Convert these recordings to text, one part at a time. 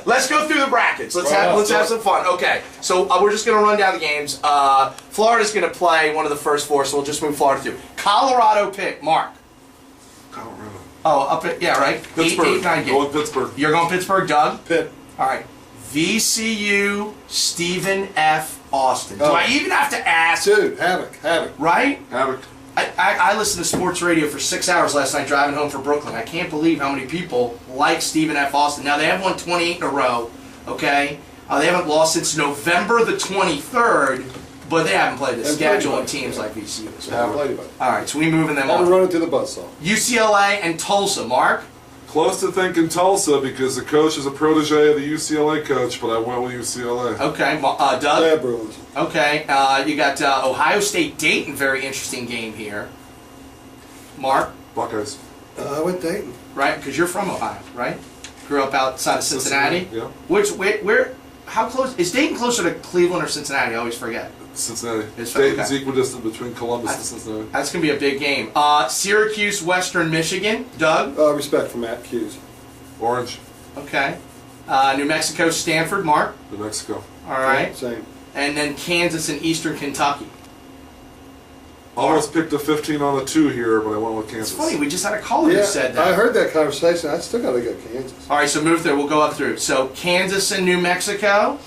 Let's go through the brackets. Let's have some fun. Okay, so we're just going to run down the games. Florida's going to play one of the first four, so we'll just move Florida through. Colorado Pitt. Mark. Colorado. Oh, up at, yeah, right. Pittsburgh. 8-9 Going Pittsburgh. You're going Pittsburgh, Doug? Pitt. All right. VCU, Stephen F. Austin. Do I even have to ask? Dude, Havoc. Right? Havoc. I listened to sports radio for 6 hours last night driving home from Brooklyn. I can't believe how many people like Stephen F. Austin. Now, they have won 28 in a row, okay? They haven't lost since November the 23rd, but they haven't played the schedule of teams like VCU. So. All right, so we moving them on. I'm running to the buzzsaw. UCLA and Tulsa. Mark? Close to thinking Tulsa because the coach is a protege of the UCLA coach, but I went with UCLA. Okay, Doug? Yeah, Bruins. Okay, you got Ohio State Dayton, very interesting game here. Mark? Buckeyes. I went Dayton. Right, because you're from Ohio, right? Grew up outside of Cincinnati? Yeah. Where, how close, is Dayton closer to Cleveland or Cincinnati? I always forget. Cincinnati. It's Dayton's okay. equidistant between Columbus and Cincinnati. That's going to be a big game. Syracuse, Western Michigan. Doug? Respect for Matt Hughes. Orange. Okay. New Mexico, Stanford. Mark? New Mexico. All right. Yeah, same. And then Kansas and Eastern Kentucky. Almost picked a 15 on a 2 here, but I went with Kansas. It's funny, we just had a caller who said that. I heard that conversation. I still got to go Kansas. All right, so move through. We'll go up through. So Kansas and New Mexico.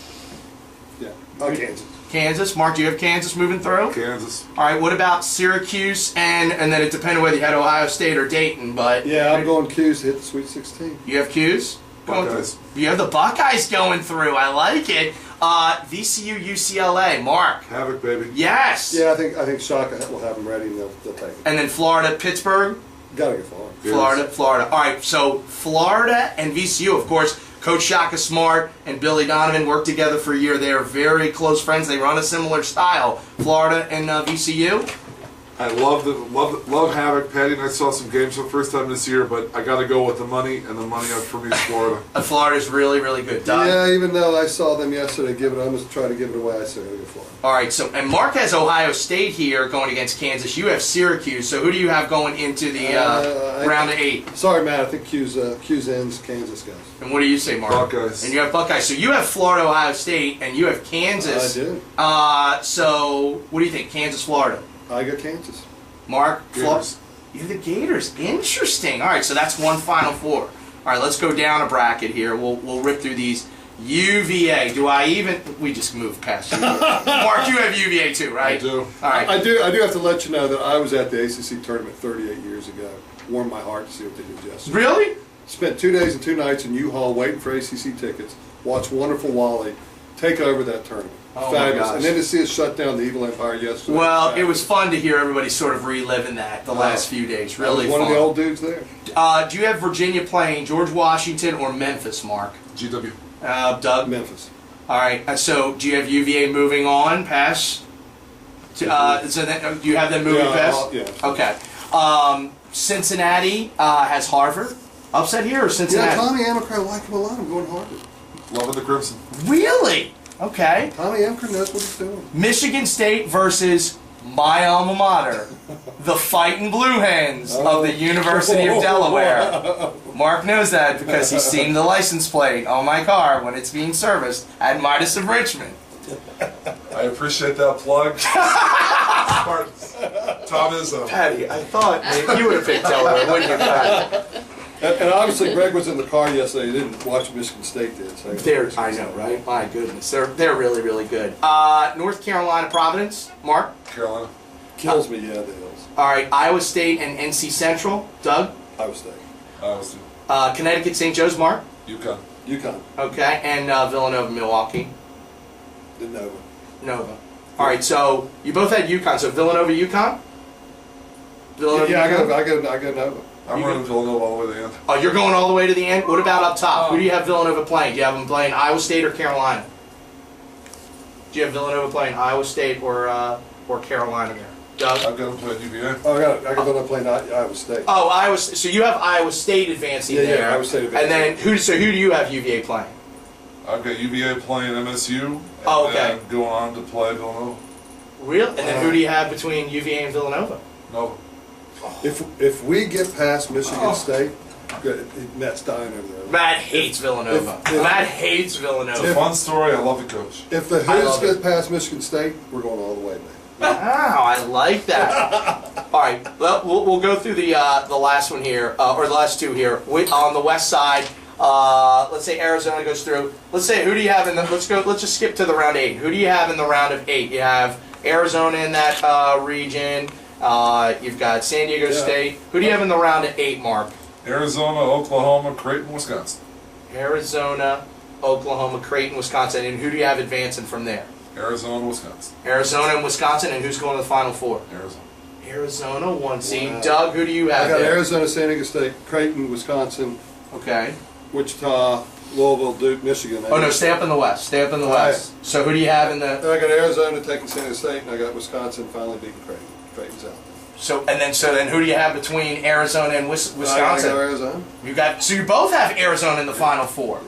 Yeah. Kansas. Kansas. Mark, do you have Kansas moving through? Kansas. All right, what about Syracuse and then it depended whether you had Ohio State or Dayton, but... Yeah, I'm going Q's to hit the Sweet 16. You have Q's? Buckeyes. You have the Buckeyes going through. I like it. VCU, UCLA. Mark? Havoc, baby. Yes! Yeah, I think Shaka will have them ready and they'll take it. And then Florida, Pittsburgh? Gotta get Florida. Florida. All right, so Florida and VCU, of course, Coach Shaka Smart and Billy Donovan worked together for a year. They are very close friends. They run a similar style. Florida and VCU? I love Havoc. Patty and I saw some games for the first time this year, but I got to go with the money, and the money up for me is Florida. Florida's really, really good. Doug? Yeah, even though I saw them yesterday I'm going to try to give it away. I said I'm going to go Florida. All right, so and Mark has Ohio State here going against Kansas. You have Syracuse. So who do you have going into the round of 8? Sorry, Matt. I think Q's ends Kansas guys. And what do you say, Mark? Buckeyes. And you have Buckeyes. So you have Florida, Ohio State, and you have Kansas. I do. So what do you think? Kansas, Florida. I got Kansas. Mark? Gators. You have the Gators. Interesting. All right, so that's one Final Four. All right, let's go down a bracket here. We'll rip through these. UVA. Do I even? We just moved past you. Mark, you have UVA too, right? I do. All right. I do have to let you know that I was at the ACC tournament 38 years ago. Warmed my heart to see what they did yesterday. Really? Spent 2 days and 2 nights in U-Haul waiting for ACC tickets. Watched wonderful Wally take over that tournament. Oh my Fabulous. gosh. And then to see us shut down the Evil Empire yesterday. Well, it was fun to hear everybody sort of reliving that the last few days. Really one fun. of the old dudes there. Do you have Virginia playing George Washington or Memphis, Mark? GW. Doug? Memphis. All right. So do you have UVA moving on past? Do you have them moving past? Yeah. Okay. Cincinnati has Harvard. Upset here or Cincinnati? Yeah, Tommy Amaker, I like him a lot. I'm going Harvard. Loving the Crimson. Really? Okay. Tommy Amaker knows what he's doing. Michigan State versus my alma mater, the Fighting Blue Hens of the University of Delaware. Mark knows that because he's seen the license plate on my car when it's being serviced at Midas of Richmond. I appreciate that plug. Tom is Patty, I thought maybe you would have picked Delaware, wouldn't you, Patty? And obviously, Greg was in the car yesterday. He didn't watch Michigan State did. So I know, right? My goodness, they're really, really good. North Carolina, Providence, Mark. Carolina. Kills me, yeah, the Hills. All right, Iowa State and NC Central, Doug. Iowa State. Iowa State. Connecticut, St. Joe's, Mark. UConn. Okay, and Villanova, Milwaukee. The Nova. Nova. All right, so you both had UConn. So Villanova, UConn. Villanova, Yeah, UConn? I go Nova. I'm running Villanova all the way to the end. Oh, you're going all the way to the end? What about up top? Who do you have Villanova playing? Do you have them playing Iowa State or Carolina? Do you have Villanova playing Iowa State or Carolina there? Doug? I've got them playing UVA. Oh, I got them playing Iowa State. Oh, Iowa. So you have Iowa State advancing there. Yeah, Iowa State advancing. And then who do you have UVA playing? I've got UVA playing MSU. And okay. then going on to play Villanova. Real? And then who do you have between UVA and Villanova? Nova. If we get past Michigan State, Good. Matt's dying over there. Matt hates Villanova. Matt hates Villanova. It's a fun story. I love the coach. If the Hoos get past Michigan State, we're going all the way, man. Wow, I like that. All right, well, we'll go through the last one here, or the last two here. On the west side, let's say Arizona goes through. Let's say, who do you have in the? Let's just skip to the round 8. Who do you have in the round of 8? You have Arizona in that region. You've got San Diego State. Who do you have in the round of 8, Mark? Arizona, Oklahoma, Creighton, Wisconsin. Arizona, Oklahoma, Creighton, Wisconsin, and who do you have advancing from there? Arizona, Wisconsin. Arizona and Wisconsin, and who's going to the Final Four? Arizona. Arizona, 1 seed. Wow. Doug, who do you have I got there? Arizona, San Diego State, Creighton, Wisconsin, Okay. Wichita, Louisville, Duke, Michigan. Oh no, stay up in the West. Stay up in the West. So who do you have in the? Then I got Arizona taking San Diego State, and I got Wisconsin finally beating Creighton. Creighton's out. So then who do you have between Arizona and I Wisconsin? got Arizona. So you both have Arizona in the Final Four.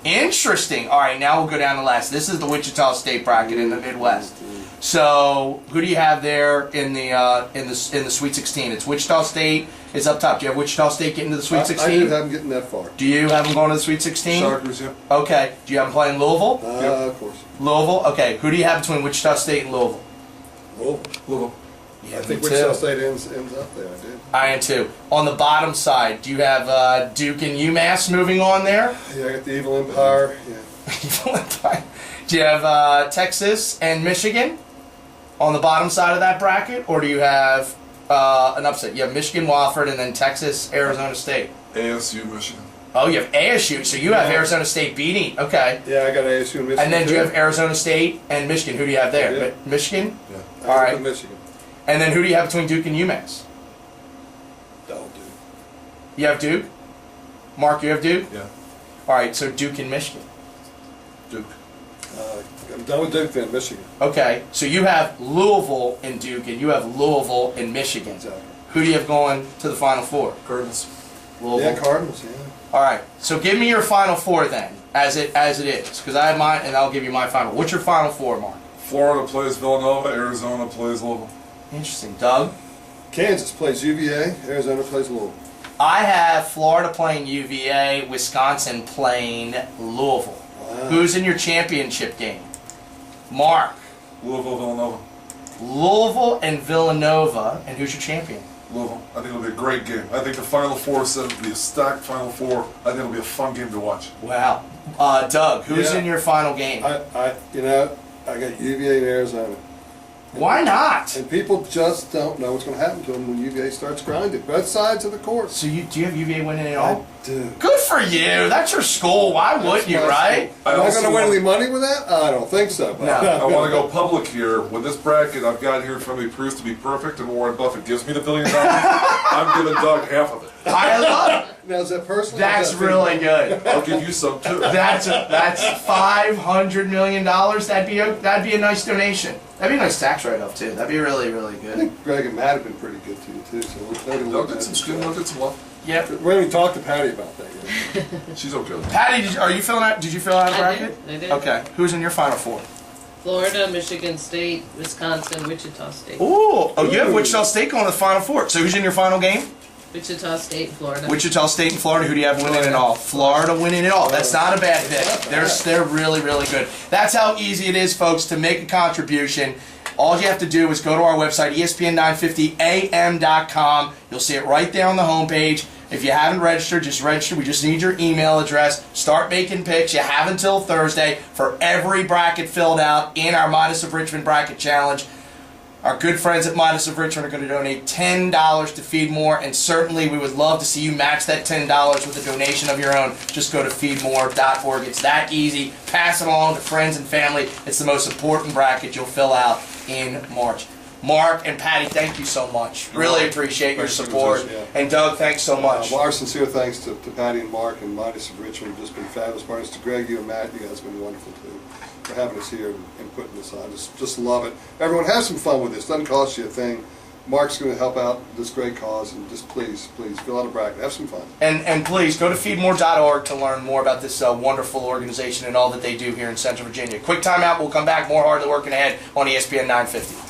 Interesting. All right, now we'll go down to last. This is the Wichita State bracket in the Midwest. So who do you have there in the Sweet 16? It's Wichita State. It's up top. Do you have Wichita State getting to the Sweet 16? I do have them getting that far. Do you have them going to the Sweet 16? Sharkers, yeah. Okay. Do you have them playing Louisville? Of course. Louisville. Okay. Who do you have between Wichita State and Louisville? Louisville. Yeah, I think me Wichita too. State ends up there. I did. I am too. On the bottom side, do you have Duke and UMass moving on there? Yeah, I got the Evil Empire. Yeah. Do you have Texas and Michigan on the bottom side of that bracket, or do you have an upset? You have Michigan, Wofford, and then Texas, Arizona State. ASU, Michigan. Oh, you have ASU, so you have Arizona State beating. Okay. Yeah, I got ASU and Michigan. And then do you too. have Arizona State and Michigan? Who do you have there? Yeah. Michigan? Yeah. I All got right. Michigan. And then who do you have between Duke and UMass? Don't do. You have Duke? Mark, you have Duke? Yeah. All right, so Duke and Michigan. Duke. I'm done with Duke then, Michigan. Okay, so you have Louisville and Duke, and you have Louisville and Michigan. Exactly. Who do you have going to the Final Four? Cardinals. Louisville. Yeah, Cardinals, yeah. All right, so give me your Final Four then, as it is, because I have mine, and I'll give you my final. What's your Final Four, Mark? Florida plays Villanova, Arizona plays Louisville. Interesting. Doug? Kansas plays UVA, Arizona plays Louisville. I have Florida playing UVA, Wisconsin playing Louisville. Wow. Who's in your championship game? Mark. Louisville, Villanova. Louisville and Villanova, and who's your champion? Louisville. I think it'll be a great game. I think the Final Four said it'll be a stacked Final Four. I think it'll be a fun game to watch. Wow. Doug, who's Yeah. in your final game? I got UVA and Arizona. Why not? And people just don't know what's going to happen to them when UVA starts grinding. Both sides of the court. So do you have UVA winning it I all? do. Good for you. That's your school. Why wouldn't you, my right? school. Am I also going to win want- any money with that? I don't think so. No. I want to go public here. With this bracket I've got here in front of me proves to be perfect, and Warren Buffett gives me the $1 billion. I'm giving Doug half of it. I love it. Now, is that personal? That's really good. I'll give you some too. That's $500 million. That'd be a nice donation. That'd be a nice tax write-off too. That'd be really, really I good. think Greg and Matt have been pretty good to you, too. So Doug did some skin, Doug did some love. Yep. We haven't even talked to Patty about that yet. She's okay. Patty, did you fill out a bracket? I did. Okay. Who's in your Final Four? Florida, Michigan State, Wisconsin, Wichita State. Ooh. Oh, you have Wichita State going to the Final Four. So who's in your final game? Wichita State, Florida. Wichita State and Florida. Who do you have winning it all? Florida winning it all. That's not a bad pick. They're really, really good. That's how easy it is, folks, to make a contribution. All you have to do is go to our website, ESPN950am.com. You'll see it right there on the homepage. If you haven't registered, just register. We just need your email address. Start making picks. You have until Thursday for every bracket filled out in our Midas of Richmond Bracket Challenge. Our good friends at Midas of Richmond are going to donate $10 to FeedMore, and certainly we would love to see you match that $10 with a donation of your own. Just go to feedmore.org. It's that easy. Pass it along to friends and family. It's the most important bracket you'll fill out in March. Mark and Patty, thank you so much. Really appreciate your Thanks for support. the position, And Doug, thanks so much. Well, our sincere thanks to Patty and Mark and Midas of Richmond. Just been fabulous partners. To Greg, you and Matt, you guys have been wonderful too for having us here and putting this on. Just love it. Everyone, have some fun with this. Doesn't cost you a thing. Mark's going to help out this great cause, and just please fill out a bracket. Have some fun. And please go to feedmore.org to learn more about this wonderful organization and all that they do here in Central Virginia. Quick timeout. We'll come back. More Hardly Working ahead on ESPN 950.